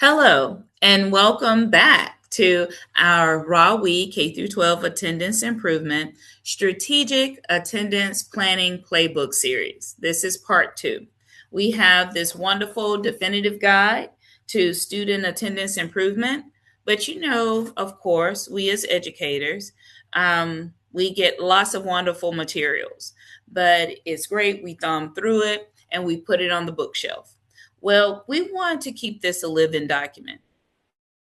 Hello, and welcome back to our Raw Week K through 12 Attendance Improvement Strategic Attendance Planning Playbook Series. This is part two. We have this wonderful definitive guide to student attendance improvement, but of course, we as educators, we get lots of wonderful materials, but it's great. We thumb through it and we put it on the bookshelf. Well, we want to keep this a living document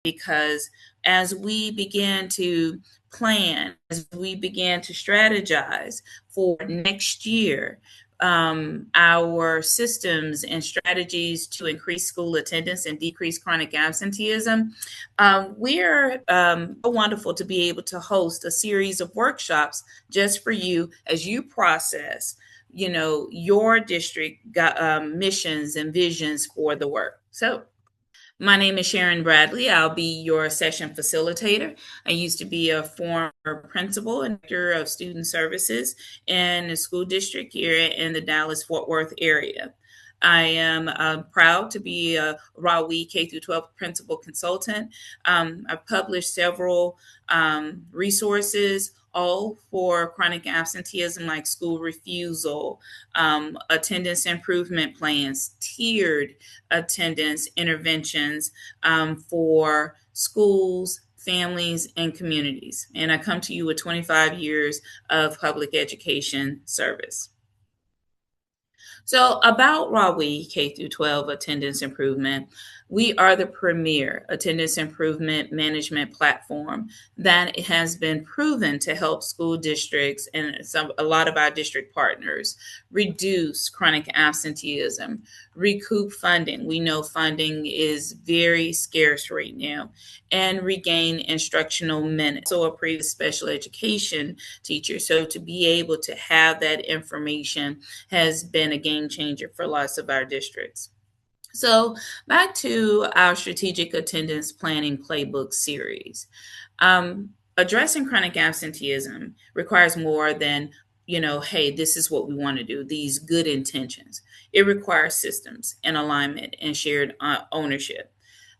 because as we begin to plan, as we begin to strategize for next year, our systems and strategies to increase school attendance and decrease chronic absenteeism, we're so wonderful to be able to host a series of workshops just for you as you process your district missions and visions for the work. So my name is Sharon Bradley. I'll be your session facilitator. I used to be a former principal and director of student services in the school district here in the Dallas Fort Worth area. I am proud to be a Rawi K through 12 principal consultant. I've published several resources, all for chronic absenteeism, like school refusal, attendance improvement plans, tiered attendance interventions for schools, families, and communities. And I come to you with 25 years of public education service. So, about Rawi K through 12 attendance improvement, we are the premier attendance improvement management platform that has been proven to help school districts and a lot of our district partners reduce chronic absenteeism, recoup funding. We know funding is very scarce right now, and regain instructional minutes. So, a previous special education teacher. So, to be able to have that information has been a game changer for lots of our districts. So, back to our strategic attendance planning playbook series. Addressing chronic absenteeism requires more than, hey, this is what we want to do, these good intentions. It requires systems and alignment and shared ownership.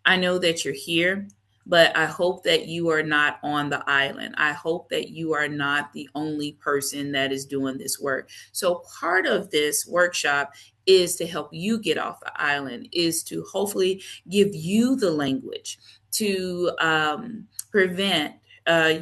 I know that you're here, but I hope that you are not on the island. I hope that you are not the only person that is doing this work. So, part of this workshop is to help you get off the island, is to hopefully give you the language to prevent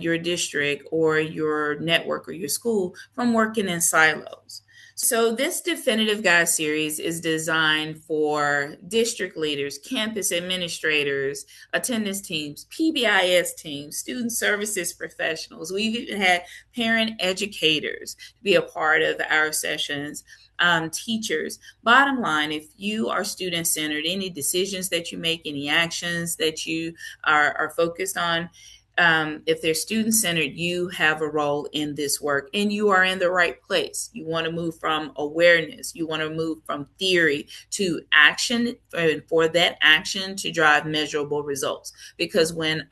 your district or your network or your school from working in silos. So, this definitive guide series is designed for district leaders, campus administrators, attendance teams, PBIS teams, student services professionals. We've even had parent educators be a part of our sessions. Teachers. Bottom line, if you are student centered, any decisions that you make, any actions that you are focused on, if they're student centered, you have a role in this work and you are in the right place. You want to move from awareness, you want to move from theory to action, and for that action to drive measurable results. Because when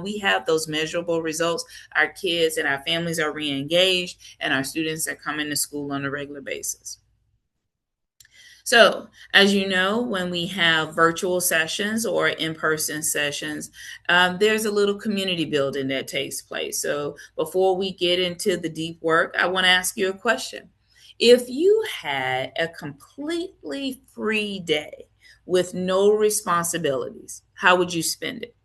we have those measurable results, our kids and our families are re engaged and our students are coming to school on a regular basis. So, as you know, when we have virtual sessions or in person sessions, there's a little community building that takes place. So, before we get into the deep work, I want to ask you a question. If you had a completely free day with no responsibilities, how would you spend it?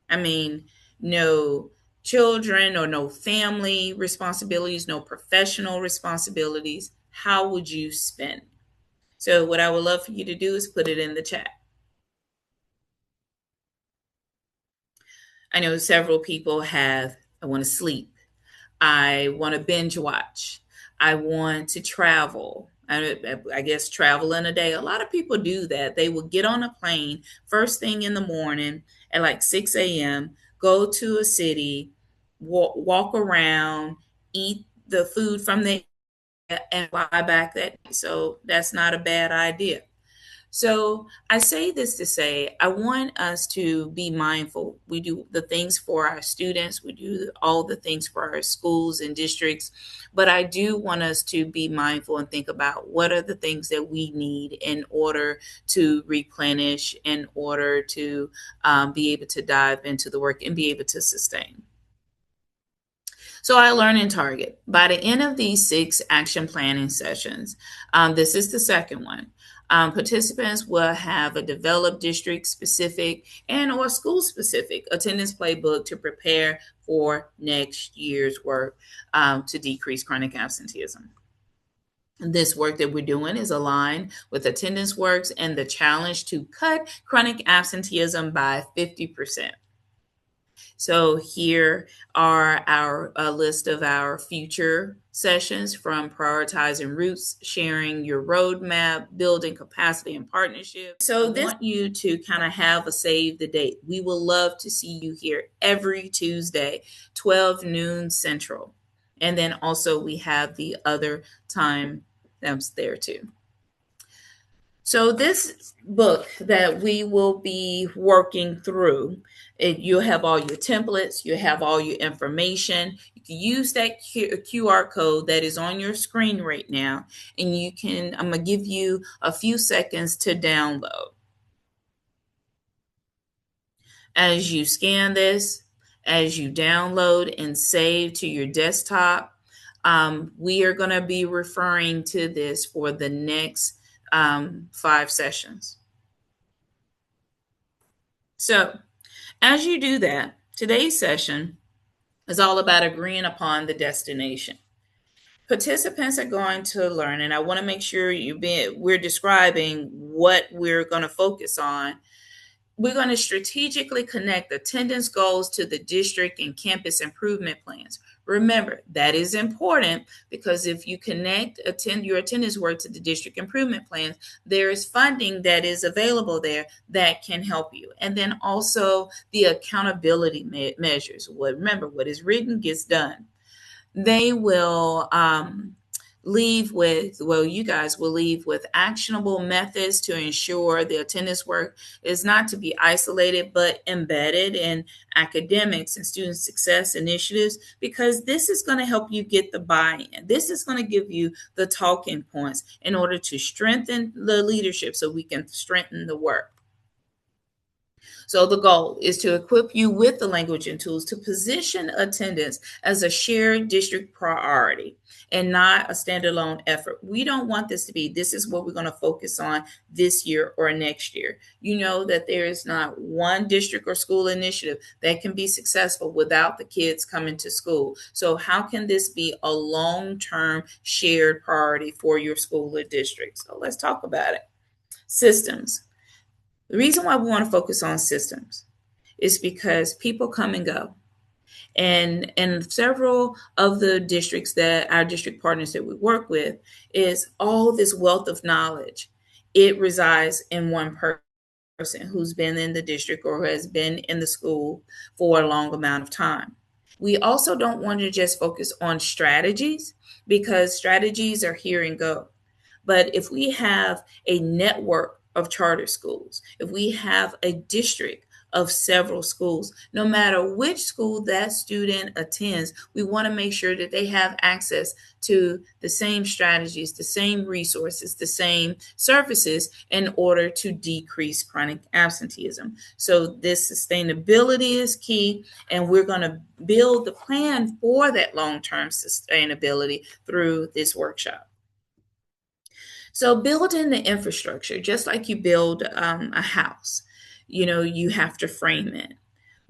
I mean, no children or no family responsibilities, no professional responsibilities. How would you spend? So, what I would love for you to do is put it in the chat. I know several people I want to sleep, I want to binge watch, I want to travel. I guess travel in a day. A lot of people do that. They will get on a plane first thing in the morning at like 6 a.m., go to a city, walk around, eat the food from the and fly back that day. So that's not a bad idea. So I say this to say, I want us to be mindful. We do the things for our students, we do all the things for our schools and districts, but I do want us to be mindful and think about what are the things that we need in order to replenish, in order to be able to dive into the work and be able to sustain. So I learn and target. By the end of these 6 action planning sessions, this is the second one. Participants will have a developed district specific and or school specific attendance playbook to prepare for next year's work to decrease chronic absenteeism. This work that we're doing is aligned with attendance works and the challenge to cut chronic absenteeism by 50%. So here are our a list of our future sessions, from prioritizing routes, sharing your roadmap, building capacity and partnership. So this, I want you to kind of have a save the date. We will love to see you here every Tuesday, 12 noon Central. And then also we have the other time that's there too. So this book that we will be working through, you'll have all your templates, you have all your information. You can use that QR code that is on your screen right now, and I'm gonna give you a few seconds to download. As you scan this, as you download and save to your desktop, we are going to be referring to this for the next 5 sessions. So, as you do that, today's session is all about agreeing upon the destination. Participants are going to learn, and I want to make sure we're describing what we're going to focus on. We're going to strategically connect attendance goals to the district and campus improvement plans. Remember, that is important because if you connect your attendance work to the district improvement plans, there is funding that is available there that can help you. And then also the accountability measures. Remember, what is written gets done. They will you guys will leave with actionable methods to ensure the attendance work is not to be isolated but embedded in academics and student success initiatives, because this is going to help you get the buy-in. This is going to give you the talking points in order to strengthen the leadership so we can strengthen the work. So the goal is to equip you with the language and tools to position attendance as a shared district priority and not a standalone effort. We don't want this to be, this is what we're going to focus on this year or next year. You know that there is not one district or school initiative that can be successful without the kids coming to school. So how can this be a long-term shared priority for your school or district? So let's talk about it. Systems. The reason why we want to focus on systems is because people come and go. And several of the districts that our district partners that we work with, is all this wealth of knowledge. It resides in one person who's been in the district or has been in the school for a long amount of time. We also don't want to just focus on strategies, because strategies are here and go. But if we have a network of charter schools, if we have a district of several schools, no matter which school that student attends, we want to make sure that they have access to the same strategies, the same resources, the same services in order to decrease chronic absenteeism. So this sustainability is key, and we're going to build the plan for that long-term sustainability through this workshop. So building the infrastructure, just like you build a house, you have to frame it.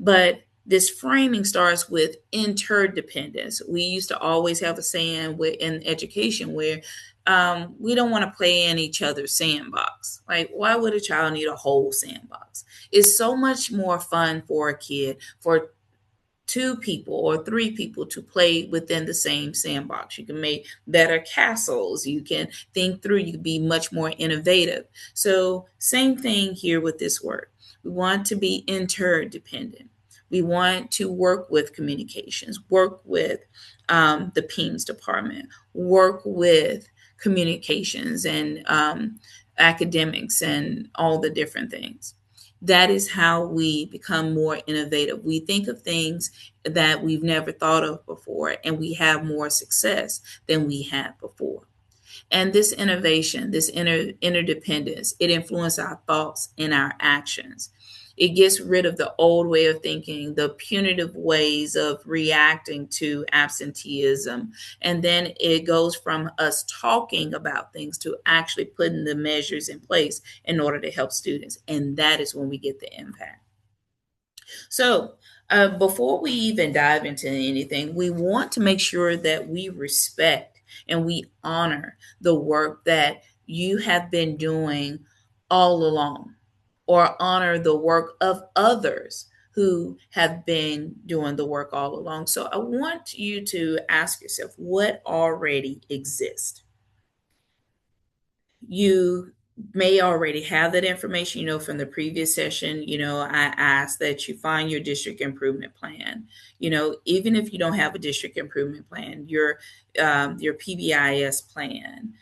But this framing starts with interdependence. We used to always have a saying in education where we don't want to play in each other's sandbox. Like, why would a child need a whole sandbox? It's so much more fun for a kid, for 2 people or 3 people to play within the same sandbox. You can make better castles. You can think through, you can be much more innovative. So same thing here with this work. We want to be interdependent. We want to work with communications, work with the PEIMS department, work with communications and academics and all the different things. That is how we become more innovative. We think of things that we've never thought of before, and we have more success than we had before. And this innovation, this interdependence, it influences our thoughts and our actions. It gets rid of the old way of thinking, the punitive ways of reacting to absenteeism. And then it goes from us talking about things to actually putting the measures in place in order to help students. And that is when we get the impact. So, before we even dive into anything, we want to make sure that we respect and we honor the work that you have been doing all along, or honor the work of others who have been doing the work all along. So, I want you to ask yourself what already exists. You may already have that information, from the previous session. I asked that you find your district improvement plan. Even if you don't have a district improvement plan, your PBIS plan,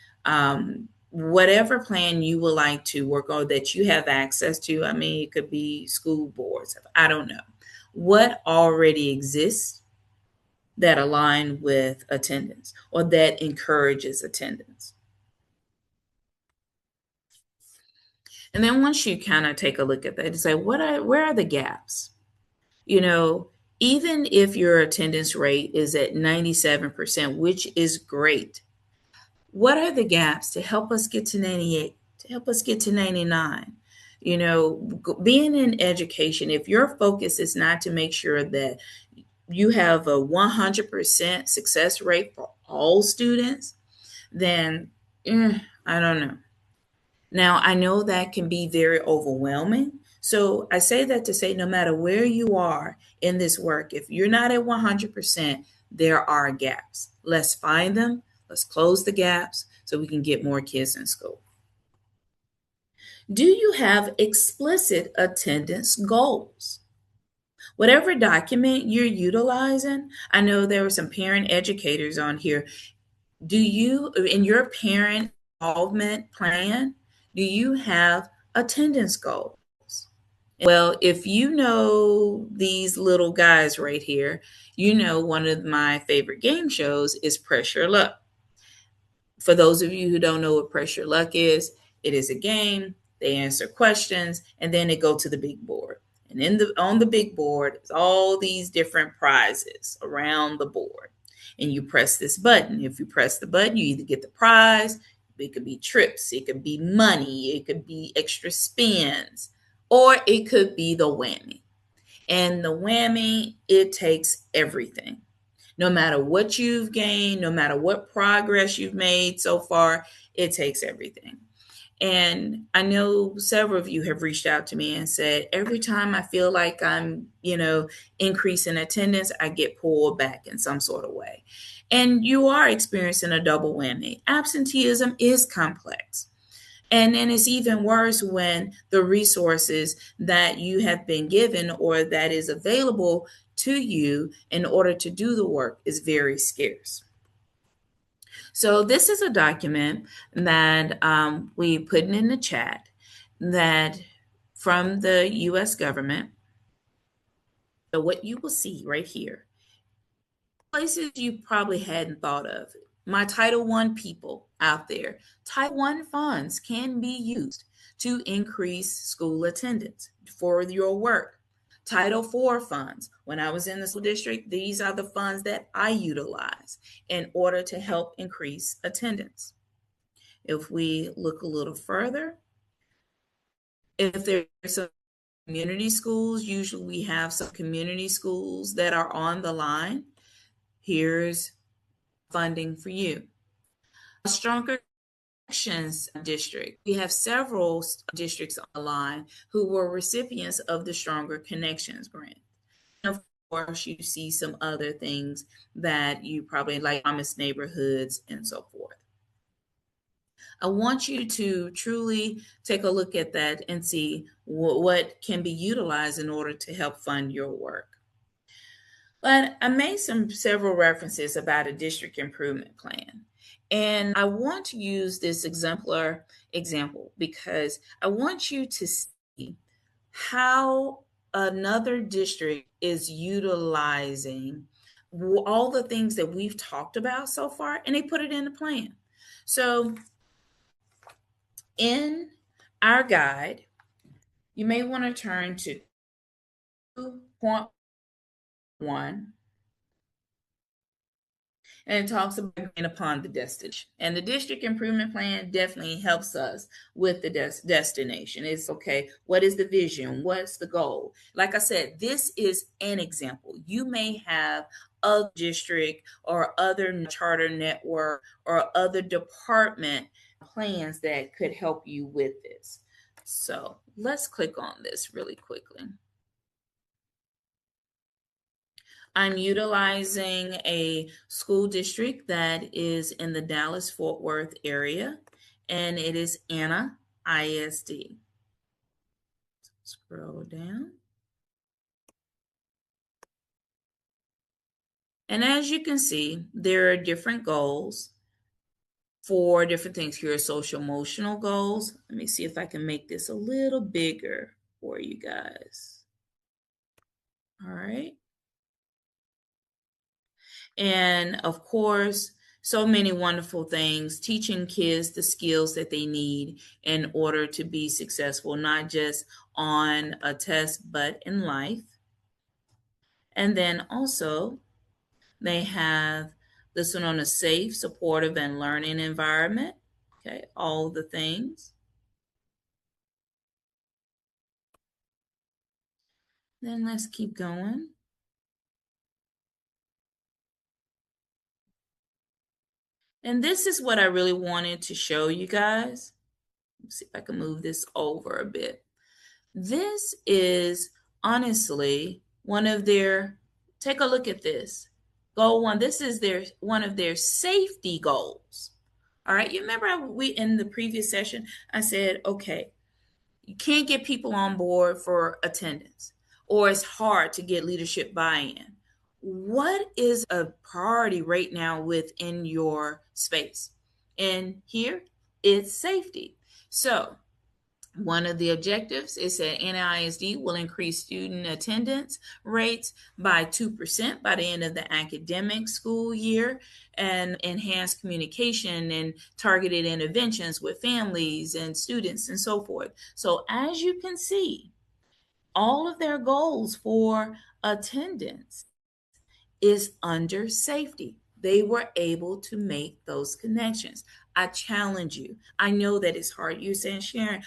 whatever plan you would like to work on that you have access to. I mean, it could be school boards. I don't know what already exists that align with attendance or that encourages attendance. And then once you kind of take a look at that and say, where are the gaps? You know, Even if your attendance rate is at 97%, which is great, what are the gaps to help us get to 98, to help us get to 99? Being in education, if your focus is not to make sure that you have a 100% success rate for all students, then I don't know. Now, I know that can be very overwhelming. So I say that to say no matter where you are in this work, if you're not at 100%, there are gaps. Let's find them. Let's close the gaps so we can get more kids in school. Do you have explicit attendance goals? Whatever document you're utilizing, I know there were some parent educators on here. Do you, in your parent involvement plan, do you have attendance goals? Well, if you know these little guys right here, one of my favorite game shows is Press Your Luck. For those of you who don't know what Press Your Luck is, it is a game. They answer questions and then they go to the big board. And on the big board is all these different prizes around the board. And you press this button. If you press the button, you either get the prize, it could be trips, it could be money, it could be extra spins, or it could be the whammy. And the whammy, it takes everything. No matter what you've gained, no matter what progress you've made so far, it takes everything. And I know several of you have reached out to me and said, every time I feel like I'm, increasing attendance, I get pulled back in some sort of way. And you are experiencing a double whammy. Absenteeism is complex. And then it's even worse when the resources that you have been given or that is available to you in order to do the work is very scarce. So this is a document that we put in the chat that from the U.S. government. So what you will see right here, places you probably hadn't thought of. My Title I people out there, Title I funds can be used to increase school attendance for your work. Title IV funds. When I was in the school district, these are the funds that I utilize in order to help increase attendance. If we look a little further, if there's some community schools, usually we have some community schools that are on the line. Here's funding for you. A stronger connections district. We have several districts on the line who were recipients of the Stronger Connections grant. And of course, you see some other things that you probably like, promised neighborhoods and so forth. I want you to truly take a look at that and see what can be utilized in order to help fund your work. But I made several references about a district improvement plan. And I want to use this exemplar example because I want you to see how another district is utilizing all the things that we've talked about so far, and they put it in the plan. So in our guide, you may want to turn to 2.1, and it talks about agreeing upon the destination. And the district improvement plan definitely helps us with the destination. It's okay, what is the vision? What's the goal? Like I said, this is an example. You may have a district or other charter network or other department plans that could help you with this. So let's click on this really quickly. I'm utilizing a school district that is in the Dallas Fort Worth area, and it is Anna ISD. Scroll down. And as you can see, there are different goals for different things. Here are social emotional goals. Let me see if I can make this a little bigger for you guys. All right. And of course, so many wonderful things, teaching kids the skills that they need in order to be successful, not just on a test, but in life. And then also, they have this one on a safe, supportive, and learning environment. Okay, all the things. Then let's keep going. And this is what I really wanted to show you guys. Let's see if I can move this over a bit. This is honestly one of their, take a look at this. Goal one, this is their one of their safety goals. All right, you remember we in the previous session, I said, okay, you can't get people on board for attendance, or it's hard to get leadership buy-in. What is a priority right now within your space? And here, it's safety. So one of the objectives is that NISD will increase student attendance rates by 2% by the end of the academic school year and enhance communication and targeted interventions with families and students and so forth. So, as you can see, all of their goals for attendance is under safety. They were able to make those connections. I challenge you. I know that it's hard. You're saying, Sharon,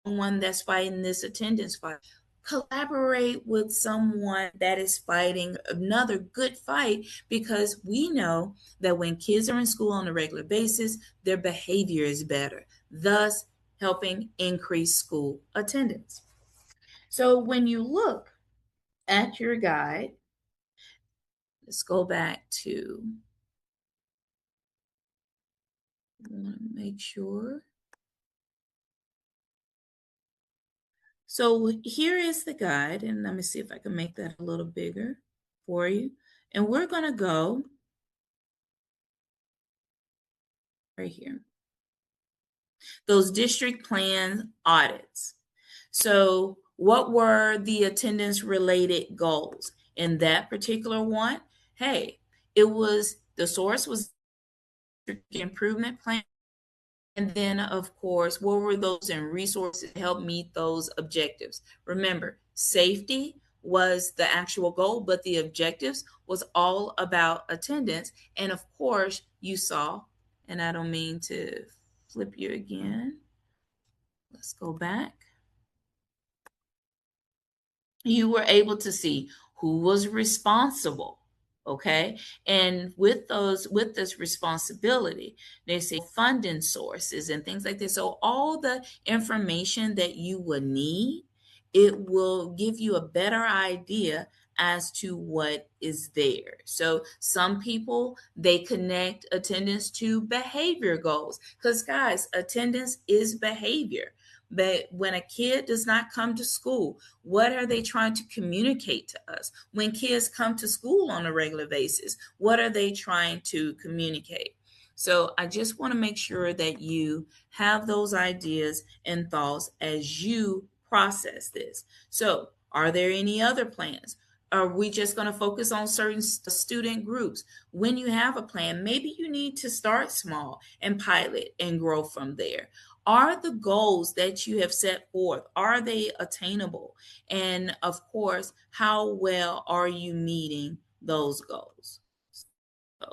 one that's fighting this attendance fight. Collaborate with someone that is fighting another good fight, because we know that when kids are in school on a regular basis, their behavior is better, thus helping increase school attendance. So when you look at your guide, let's go back to, I want to make sure. So here is the guide, and let me see if I can make that a little bigger for you. And we're going to go right here. Those district plan audits. So what were the attendance related goals in that particular one? Hey, it was, the source was improvement plan. And then, of course, what were those and resources to help meet those objectives? Remember, safety was the actual goal, but the objectives was all about attendance. And of course, you saw, and I don't mean to flip you again. Let's go back. You were able to see who was responsible. Okay. And with this responsibility, they say funding sources and things like this. So all the information that you would need, it will give you a better idea as to what is there. So some people, they connect attendance to behavior goals, because guys, attendance is behavior. But when a kid does not come to school, what are they trying to communicate to us? When kids come to school on a regular basis, what are they trying to communicate? So I just want to make sure that you have those ideas and thoughts as you process this. So, are there any other plans? Are we just going to focus on certain student groups? When you have a plan, maybe you need to start small and pilot and grow from there. Are the goals that you have set forth, are they attainable? And of course, how well are you meeting those goals? So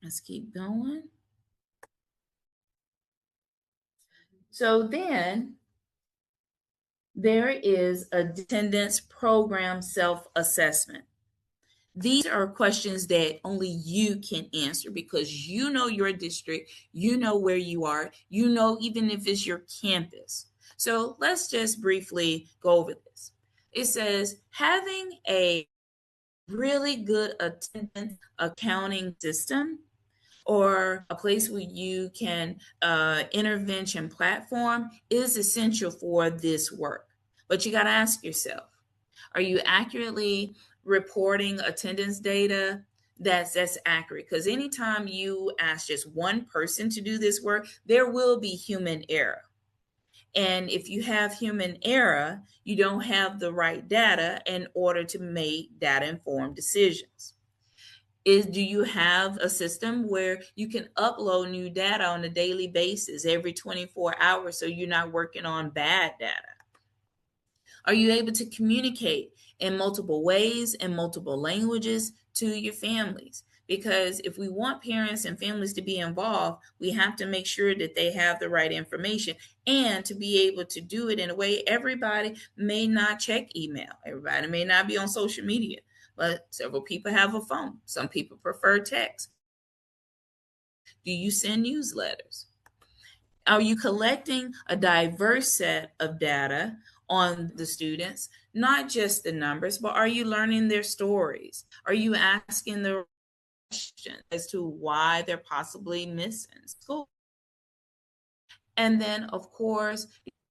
let's keep going. So then there is a attendance program self assessment. These are questions that only you can answer because you know your district, you know where you are, you know, even if it's your campus. So let's just briefly go over this. It says having a really good attendance accounting system or a place where you can intervention platform is essential for this work. But you got to ask yourself, are you accurately reporting attendance data that's accurate? Because anytime you ask just one person to do this work, there will be human error. And if you have human error, you don't have the right data in order to make data informed decisions. Do you have a system where you can upload new data on a daily basis every 24 hours so you're not working on bad data? Are you able to communicate in multiple ways and multiple languages to your families? Because if we want parents and families to be involved, we have to make sure that they have the right information and to be able to do it in a way everybody may not check email. Everybody may not be on social media, but several people have a phone. Some people prefer text. Do you send newsletters? Are you collecting a diverse set of data on the students, not just the numbers, but are you learning their stories? Are you asking the questions as to why they're possibly missing school? And then, of course,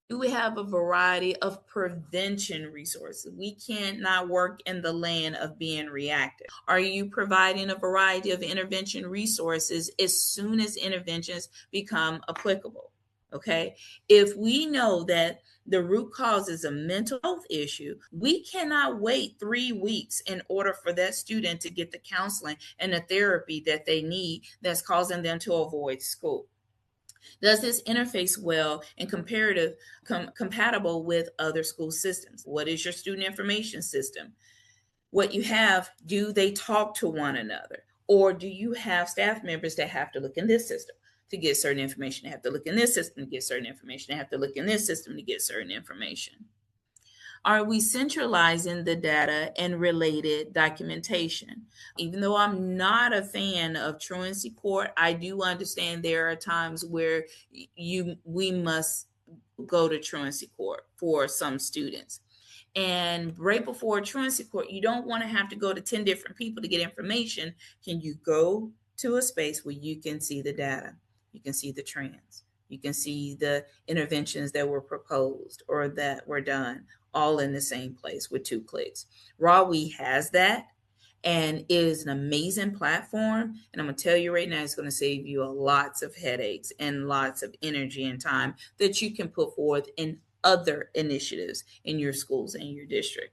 we have a variety of prevention resources. We cannot work in the land of being reactive. Are you providing a variety of intervention resources as soon as interventions become applicable? Okay. If we know that the root cause is a mental health issue, we cannot wait 3 weeks in order for that student to get the counseling and the therapy that they need that's causing them to avoid school. Does this interface well and compatible with other school systems? What is your student information system? What you have, do they talk to one another? Or do you have staff members that have to look in this system to get certain information? They have to look in this system to get certain information. They have to look in this system to get certain information. Are we centralizing the data and related documentation? Even though I'm not a fan of truancy court, I do understand there are times where we must go to truancy court for some students. And right before truancy court, you don't want to have to go to 10 different people to get information. Can you go to a space where you can see the data? You can see the trends. You can see the interventions that were proposed or that were done all in the same place with 2 clicks. Rawwe has that and it is an amazing platform. And I'm going to tell you right now, it's going to save you lots of headaches and lots of energy and time that you can put forth in other initiatives in your schools and your district.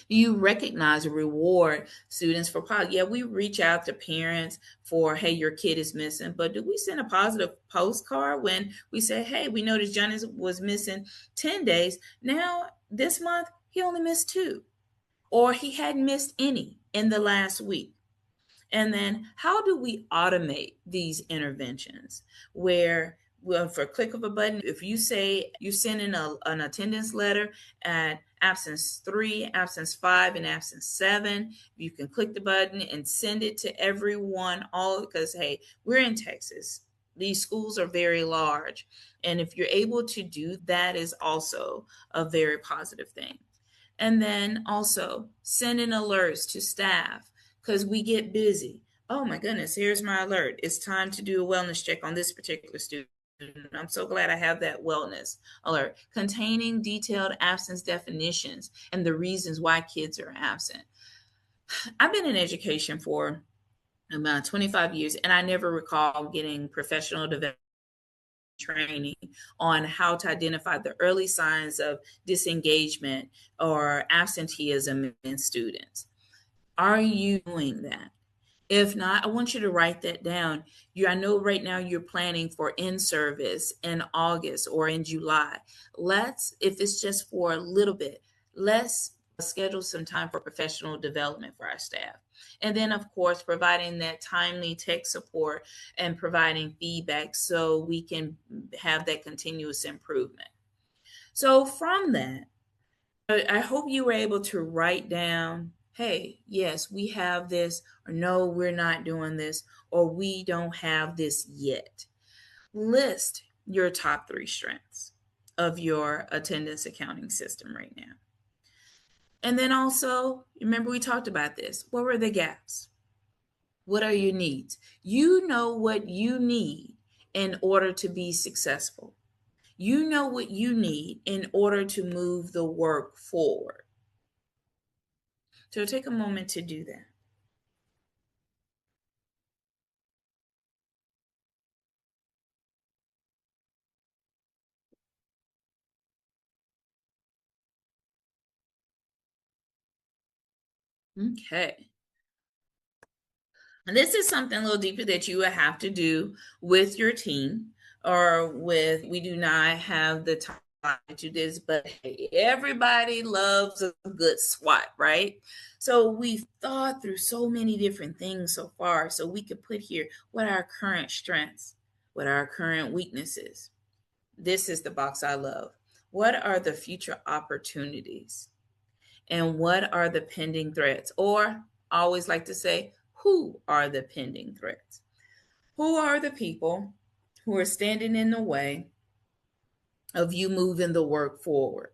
Do you recognize or reward students for positive? Yeah, we reach out to parents for, hey, your kid is missing, but do we send a positive postcard when we say, hey, we noticed Johnny was missing 10 days. Now, this month, he only missed 2, or he hadn't missed any in the last week. And then how do we automate these interventions where, well, for a click of a button, if you say you send in an attendance letter at absence 3, absence 5, and absence 7, you can click the button and send it to everyone, all because, hey, we're in Texas. These schools are very large. And if you're able to do that is also a very positive thing. And then also sending alerts to staff because we get busy. Oh my goodness, here's my alert. It's time to do a wellness check on this particular student. I'm so glad I have that wellness alert containing detailed absence definitions and the reasons why kids are absent. I've been in education for about 25 years, and I never recall getting professional development training on how to identify the early signs of disengagement or absenteeism in students. Are you doing that? If not, I want you to write that down. I know right now you're planning for in service in August or in July. If it's just for a little bit, let's schedule some time for professional development for our staff. And then, of course, providing that timely tech support and providing feedback so we can have that continuous improvement. So, from that, I hope you were able to write down, hey, yes, we have this, or no, we're not doing this, or we don't have this yet. List your top three strengths of your attendance accounting system right now. And then also, remember we talked about this. What were the gaps? What are your needs? You know what you need in order to be successful. You know what you need in order to move the work forward. So take a moment to do that. Okay. And this is something a little deeper that you would have to do with your team or with, we do not have the time to do this, but hey, everybody loves a good SWOT, right? So we've thought through so many different things so far. So we could put here what are our current strengths, what are our current weaknesses. This is the box I love. What are the future opportunities? And what are the pending threats? Or I always like to say, who are the pending threats? Who are the people who are standing in the way of you moving the work forward?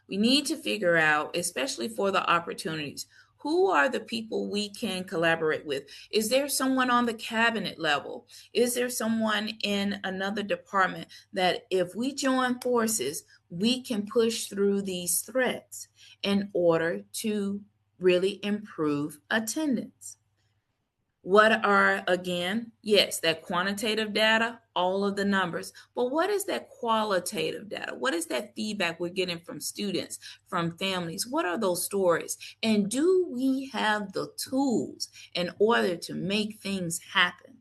We need to figure out, especially for the opportunities, who are the people we can collaborate with? Is there someone on the cabinet level? Is there someone in another department that if we join forces, we can push through these threats in order to really improve attendance? What are, again, yes, that quantitative data, all of the numbers, but what is that qualitative data? What is that feedback we're getting from students, from families? What are those stories? And do we have the tools in order to make things happen?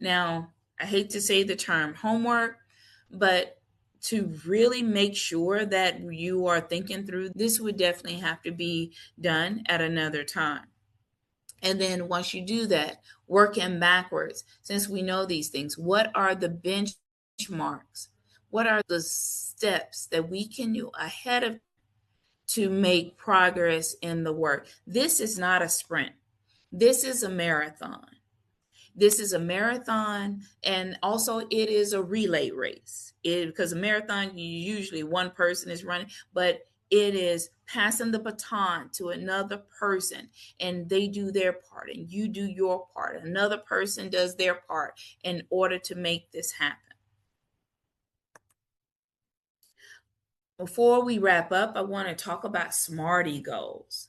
Now, I hate to say the term homework, but to really make sure that you are thinking through this would definitely have to be done at another time. And then once you do that, working backwards, since we know these things, what are the benchmarks? What are the steps that we can do ahead of to make progress in the work? This is not a sprint. This is a marathon. This is a marathon, and also it is a relay race. Because a marathon, usually one person is running, but it is passing the baton to another person, and they do their part, and you do your part. Another person does their part in order to make this happen. Before we wrap up, I want to talk about SMARTY goals.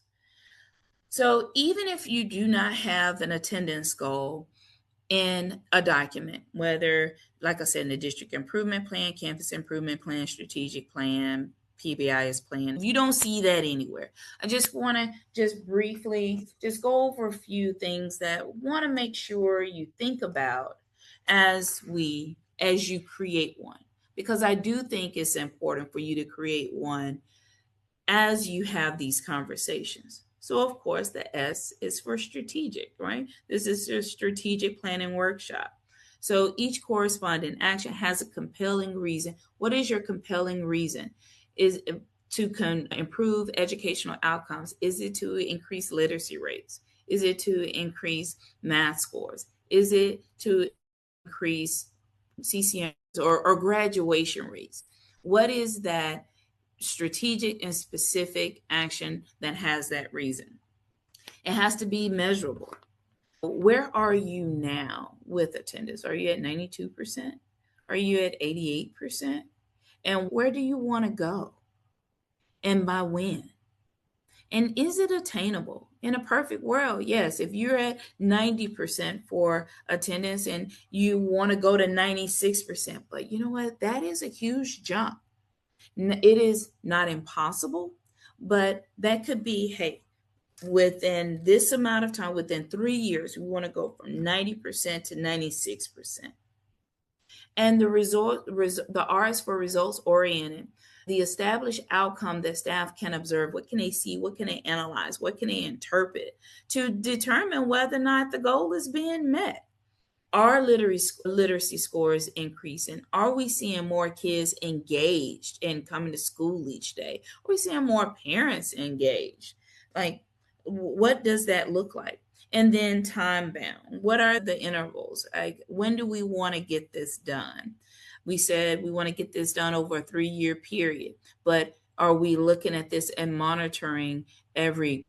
So even if you do not have an attendance goal, in a document, whether, like I said, in the district improvement plan, campus improvement plan, strategic plan, PBIS plan. If you don't see that anywhere, I just want to just briefly just go over a few things that want to make sure you think about as you create one, because I do think it's important for you to create one as you have these conversations. So, of course, the S is for strategic, right? This is a strategic planning workshop. So, each corresponding action has a compelling reason. What is your compelling reason? Is it to improve educational outcomes? Is it to increase literacy rates? Is it to increase math scores? Is it to increase CCMs or graduation rates? What is that strategic and specific action that has that reason? It has to be measurable. Where are you now with attendance? Are you at 92%? Are you at 88%? And where do you want to go? And by when? And is it attainable? In a perfect world, yes. If you're at 90% for attendance and you want to go to 96%, but you know what? That is a huge jump. It is not impossible, but that could be, hey, within this amount of time, within 3 years, we want to go from 90% to 96%. And the R is for results oriented. The established outcome that staff can observe. What can they see? What can they analyze? What can they interpret to determine whether or not the goal is being met? Are literacy scores increasing? Are we seeing more kids engaged and coming to school each day? Are we seeing more parents engaged? Like, what does that look like? And then time bound. What are the intervals? Like, when do we want to get this done? We said we want to get this done over a 3 year period, but are we looking at this and monitoring every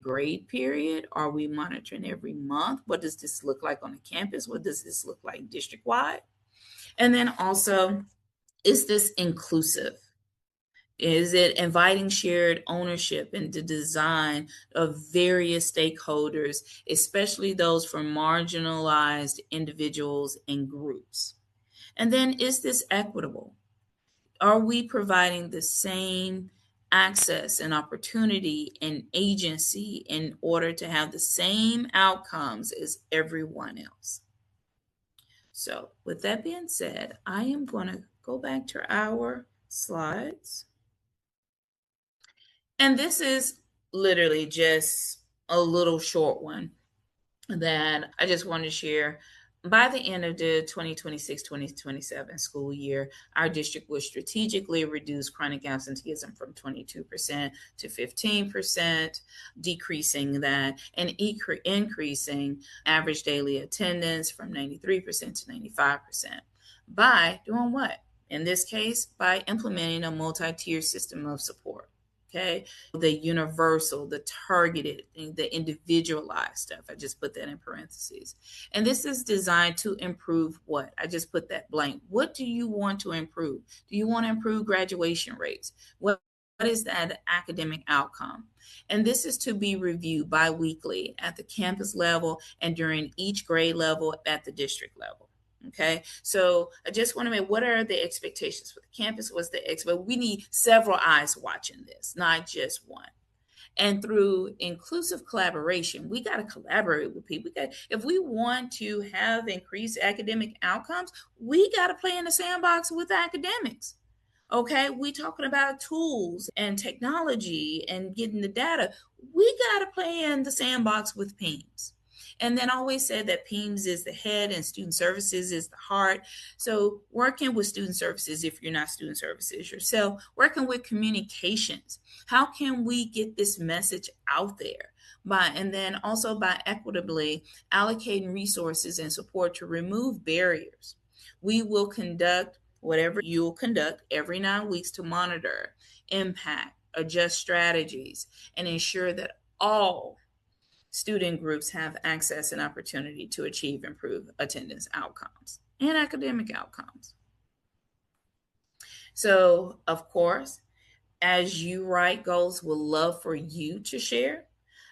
grade period? Are we monitoring every month? What does this look like on the campus? What does this look like district wide? And then also, is this inclusive? Is it inviting shared ownership in the design of various stakeholders, especially those from marginalized individuals and groups? And then, is this equitable? Are we providing the same access and opportunity and agency in order to have the same outcomes as everyone else? So, with that being said, I am going to go back to our slides. And this is literally just a little short one that I just wanted to share. By the end of the 2026-2027 school year, our district will strategically reduce chronic absenteeism from 22% to 15%, decreasing that and increasing average daily attendance from 93% to 95%. By doing what? In this case, by implementing a multi-tier system of support. Okay, the universal, the targeted, the individualized stuff. I just put that in parentheses. And this is designed to improve what? I just put that blank. What do you want to improve? Do you want to improve graduation rates? What is that academic outcome? And this is to be reviewed bi-weekly at the campus level and during each grade level at the district level. Okay, so I just want to make, what are the expectations for the campus? What's the expect? We need several eyes watching this, not just one. And through inclusive collaboration, we got to collaborate with people. If we want to have increased academic outcomes, we got to play in the sandbox with academics. Okay, we talking about tools and technology and getting the data. We got to play in the sandbox with PEIMS. And then I always said that PEIMS is the head and student services is the heart. So working with student services, if you're not student services yourself, working with communications, how can we get this message out there? And then also by equitably allocating resources and support to remove barriers. We will conduct whatever you'll conduct every 9 weeks to monitor, impact, adjust strategies, and ensure that all student groups have access and opportunity to achieve improved attendance outcomes and academic outcomes. So, of course, as you write goals, we'll love for you to share.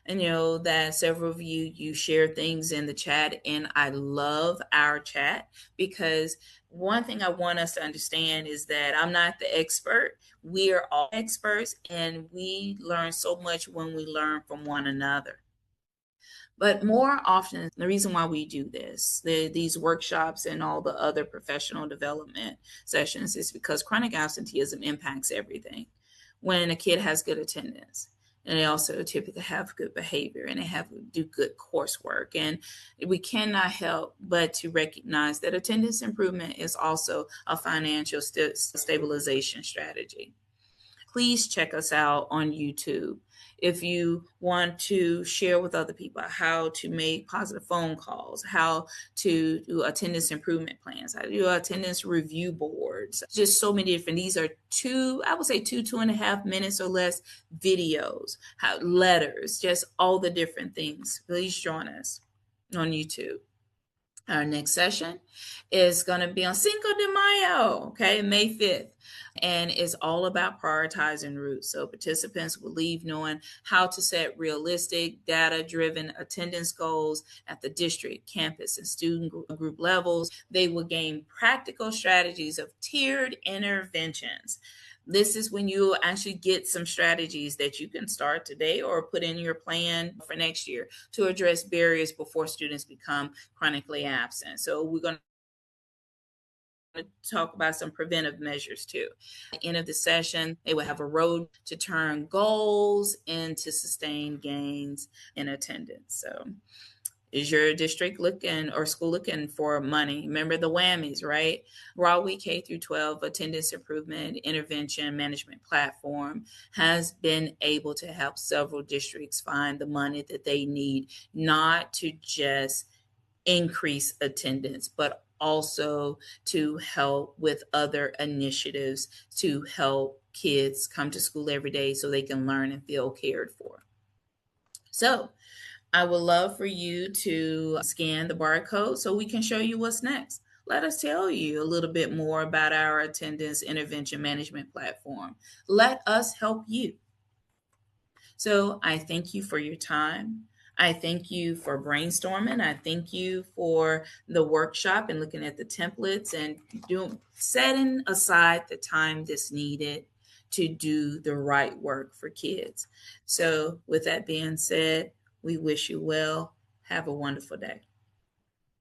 And you know that several of you share things in the chat, and I love our chat because one thing I want us to understand is that I'm not the expert. We are all experts, and we learn so much when we learn from one another. But more often, the reason why we do these workshops and all the other professional development sessions is because chronic absenteeism impacts everything. When a kid has good attendance, and they also typically have good behavior and they do good coursework. And we cannot help but to recognize that attendance improvement is also a financial stabilization strategy. Please check us out on YouTube. If you want to share with other people how to make positive phone calls, how to do attendance improvement plans, how to do attendance review boards, just so many different, these are I would say 2.5 minutes or less videos, letters, just all the different things. Please join us on YouTube. Our next session is going to be on Cinco de Mayo, okay, May 5th. And it's all about prioritizing routes. So participants will leave knowing how to set realistic, data driven attendance goals at the district, campus, and student group levels. They will gain practical strategies of tiered interventions. This is when you actually get some strategies that you can start today or put in your plan for next year to address barriers before students become chronically absent. So we're going to talk about some preventive measures too. At the end of the session, they will have a road to turn goals into sustained gains in attendance. So is your district looking or school looking for money? Remember the whammies, right? Broadway K through 12 attendance improvement intervention management platform has been able to help several districts find the money that they need, not to just increase attendance, but also to help with other initiatives to help kids come to school every day so they can learn and feel cared for. So, I would love for you to scan the barcode so we can show you what's next. Let us tell you a little bit more about our attendance intervention management platform. Let us help you. So I thank you for your time. I thank you for brainstorming. I thank you for the workshop and looking at the templates and setting aside the time that's needed to do the right work for kids. So with that being said, we wish you well. Have a wonderful day.